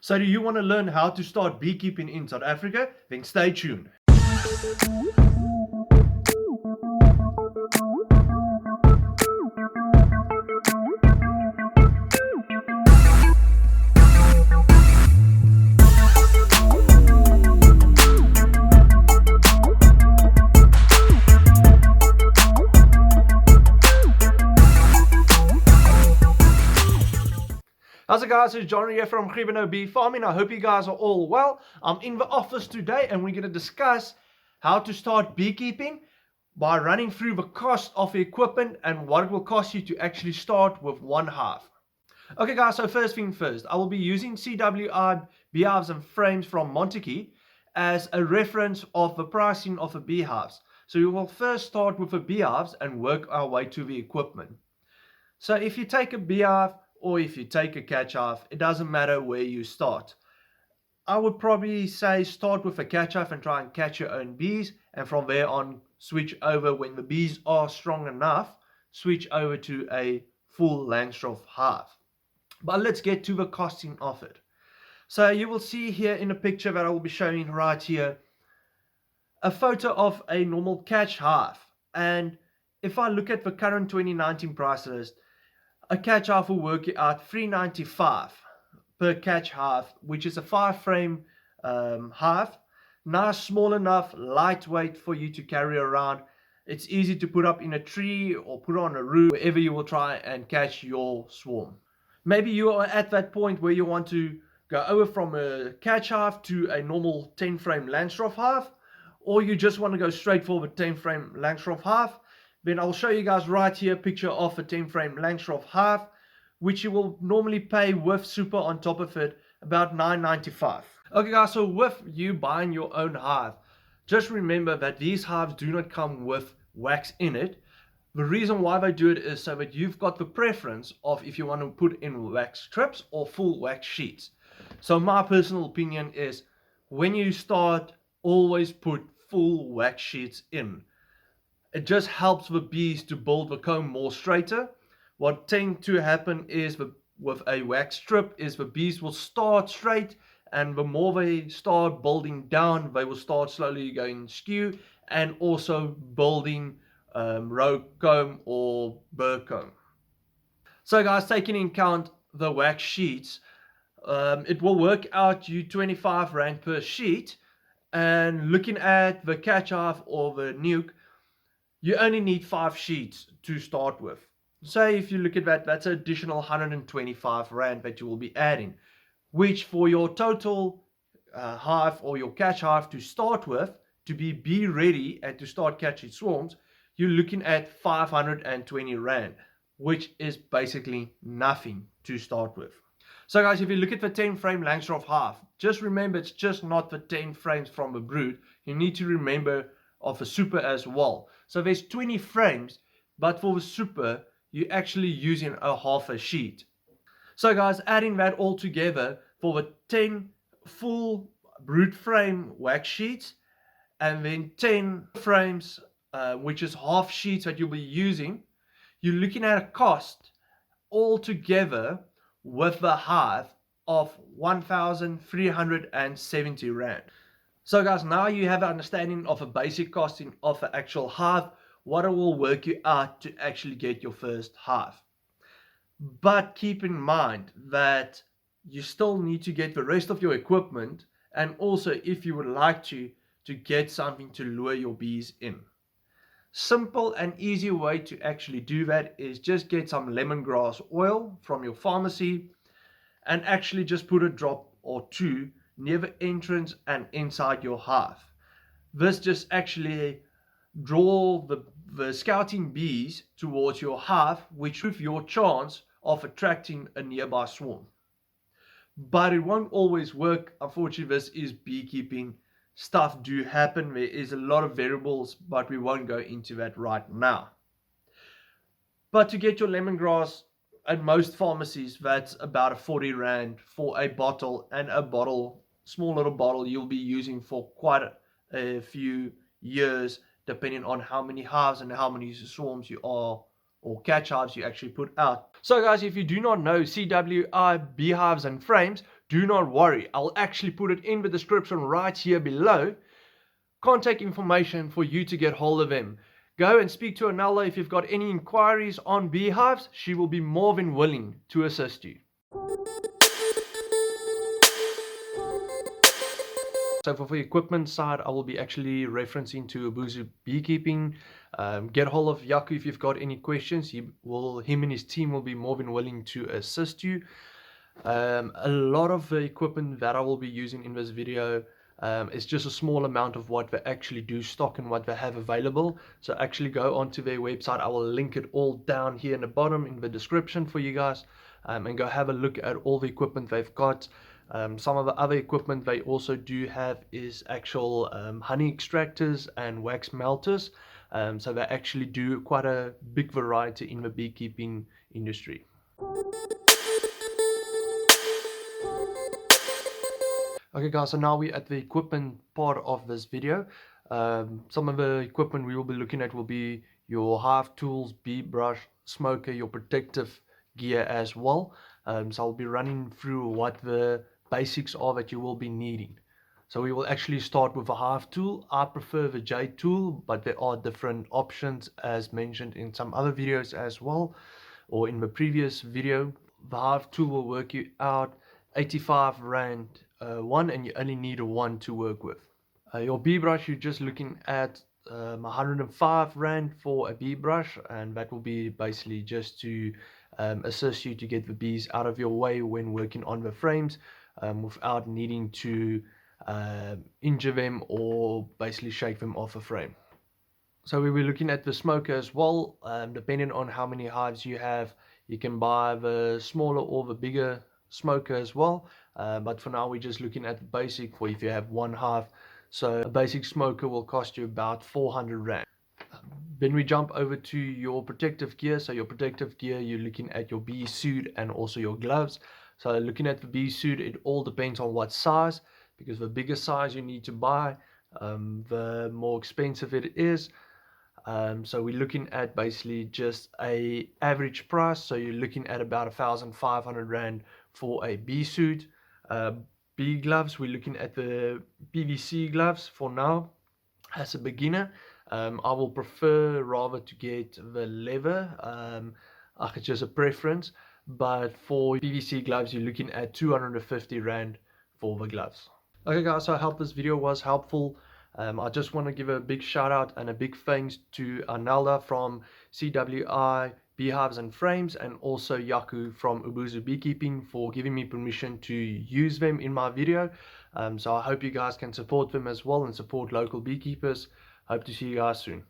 So do you want to learn how to start beekeeping in South Africa? Then stay tuned. How's it guys, it's John here from Griebenouw Bee Farming. I hope you guys are all well. I'm in the office today and we're going to discuss how to start beekeeping by running through the cost of the equipment and what it will cost you to actually start with one hive. Okay guys, so first thing first, I will be using CWI Beehives Frames from Montague as a reference of the pricing of the beehives. So we will first start with the beehives and work our way to the equipment. So if you take a beehive or if you take a catch hive, it doesn't matter where you start. I would probably say start with a catch hive and try and catch your own bees, and from there on switch over when the bees are strong enough, switch over to a full Langstroth hive. But let's get to the costing of it. So you will see here in a picture that I will be showing right here a photo of a normal catch hive, and if I look at the current 2019 price list, a catch hive will work out $3.95 per catch hive, which is a 5-frame hive. Nice, small enough, lightweight for you to carry around. It's easy to put up in a tree or put on a roof, wherever you will try and catch your swarm. Maybe you are at that point where you want to go over from a catch hive to a normal 10-frame Langstroth hive, or you just want to go straight for the 10-frame Langstroth hive. Then I'll show you guys right here a picture of a 10-frame Langstroth hive, which you will normally pay with super on top of it, about $9.95. Okay guys, so with you buying your own hive, just remember that these hives do not come with wax in it. The reason why they do it is so that you've got the preference of if you want to put in wax strips or full wax sheets. So my personal opinion is when you start, always put full wax sheets in. It just helps the bees to build the comb more straighter. What tends to happen is with a wax strip is the bees will start straight, and the more they start building down, they will start slowly going skew and also building row comb or burr comb. So guys, taking in account the wax sheets, it will work out you 25 Rand per sheet, and looking at the catch hive or the nuke, you only need 5 sheets to start with. Say if you look at that, that's an additional 125 Rand that you will be adding, which for your total hive or your catch hive to start with, to be bee ready and to start catching swarms, you're looking at 520 Rand, which is basically nothing to start with. So guys, if you look at the 10-frame Langstroth hive, just remember it's just not the 10 frames from the brood. You need to remember of a super as well. So there's 20 frames, but for the super, you're actually using a half a sheet. So guys, adding that all together for the 10 full brood frame wax sheets, and then 10 frames, which is half sheets that you'll be using, you're looking at a cost altogether with the hive of 1,370 Rand. So guys, now you have an understanding of a basic costing of an actual hive, what it will work you out to actually get your first hive. But keep in mind that you still need to get the rest of your equipment, and also if you would like to get something to lure your bees in. Simple and easy way to actually do that is just get some lemongrass oil from your pharmacy and actually just put a drop or two near the entrance and inside your hive. This just actually draw the scouting bees towards your hive, which improves your chance of attracting a nearby swarm. But it won't always work. Unfortunately, this is beekeeping. Stuff do happen. There is a lot of variables, but we won't go into that right now. But to get your lemongrass, at most pharmacies, that's about a 40 Rand for a bottle, and a bottle, small little bottle, you'll be using for quite a few years, depending on how many hives and how many swarms you are, or catch hives you actually put out. So guys, if you do not know CWI Beehives Frames, do not worry. I'll actually put it in the description right here below. Contact information for you to get hold of him. Go and speak to Anelda if you've got any inquiries on beehives. She will be more than willing to assist you. So for the equipment side, I will be actually referencing to Ubusi Beekeeping. Get hold of Yaku if you've got any questions. Him and his team will be more than willing to assist you. A lot of the equipment that I will be using in this video is just a small amount of what they actually do stock and what they have available. So actually go onto their website. I will link it all down here in the bottom in the description for you guys, and go have a look at all the equipment they've got. Some of the other equipment they also do have is actual honey extractors and wax melters. So they actually do quite a big variety in the beekeeping industry. Okay guys, so now we're at the equipment part of this video. Some of the equipment we will be looking at will be your hive tools, bee brush, smoker, your protective gear as well. So I'll be running through what the basics are that you will be needing. So we will actually start with a hive tool. I prefer the J tool, but there are different options as mentioned in some other videos as well, or in the previous video. The hive tool will work you out 85 Rand one, and you only need a one to work with. Your bee brush, you're just looking at 105 Rand for a bee brush, and that will be basically just to assist you to get the bees out of your way when working on the frames, without needing to injure them or basically shake them off a frame. So we were looking at the smoker as well. Depending on how many hives you have, you can buy the smaller or the bigger smoker as well. But for now, we're just looking at the basic for if you have one hive. So a basic smoker will cost you about 400 Rand. Then we jump over to your protective gear. So your protective gear, you're looking at your bee suit and also your gloves. So looking at the bee suit, it all depends on what size, because the bigger size you need to buy, the more expensive it is. So we're looking at basically just a average price. So you're looking at about 1,500 Rand for a bee suit. Bee gloves, we're looking at the PVC gloves for now as a beginner. I will prefer rather to get the leather. It's just a preference, but for PVC gloves you're looking at 250 Rand for the gloves. Okay guys, so I hope this video was helpful. I just want to give a big shout out and a big thanks to Anelda from CWI Beehives and Frames, and also Yaku from Ubusi Beekeeping for giving me permission to use them in my video. So I hope you guys can support them as well and support local beekeepers. Hope to see you guys soon.